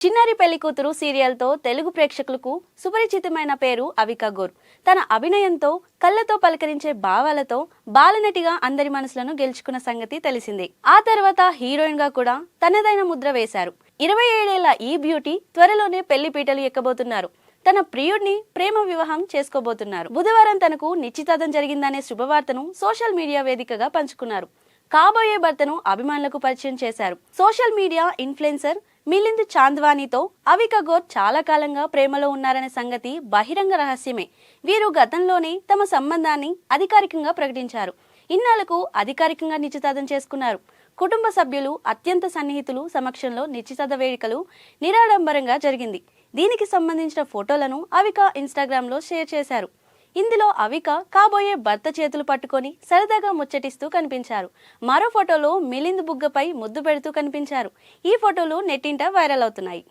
చిన్నారి పెళ్లి కూతురు సీరియల్తో తెలుగు ప్రేక్షకులకు సుపరిచితమైన పేరు అవికా గోర్. తన అభినయంతో, కళ్ళతో పలకరించే భావాలతో బాలనటిగా అందరి మనసులను గెలుచుకున్న సంగతి తెలిసిందే. ఆ తర్వాత హీరోయిన్ గా కూడా తనదైన ముద్ర వేశారు. 27 ఏళ్ల ఈ బ్యూటీ త్వరలోనే పెళ్లి పీటలు ఎక్కబోతున్నారు. తన ప్రియుడిని ప్రేమ వివాహం చేసుకోబోతున్నారు. బుధవారం తనకు నిశ్చితార్థం జరిగిందనే శుభవార్తను సోషల్ మీడియా వేదికగా పంచుకున్నారు. కాబోయే భర్తను అభిమానులకు పరిచయం చేశారు. సోషల్ మీడియా ఇన్ఫ్లుయెన్సర్ మిలింద్ చాంద్వానీతో అవికా గోర్ చాలా కాలంగా ప్రేమలో ఉన్నారనే సంగతి బహిరంగ రహస్యమే. వీరు గతంలోనే తమ సంబంధాన్ని అధికారికంగా ప్రకటించారు. ఇన్నాళ్లకు అధికారికంగా నిశ్చితార్థం చేసుకున్నారు. కుటుంబ సభ్యులు, అత్యంత సన్నిహితులు సమక్షంలో నిశ్చితార్థ వేడుకలు నిరాడంబరంగా జరిగింది. దీనికి సంబంధించిన ఫోటోలను అవికా ఇన్స్టాగ్రామ్ లో షేర్ చేశారు. ఇందులో అవికా కాబోయే భర్త చేతులు పట్టుకొని సరదాగా ముచ్చటిస్తూ కనిపించారు. మరో ఫోటోలో మిలింద్ బుగ్గపై ముద్దు పెడుతూ కనిపించారు. ఈ ఫోటోలు నెట్టింట వైరల్ అవుతున్నాయి.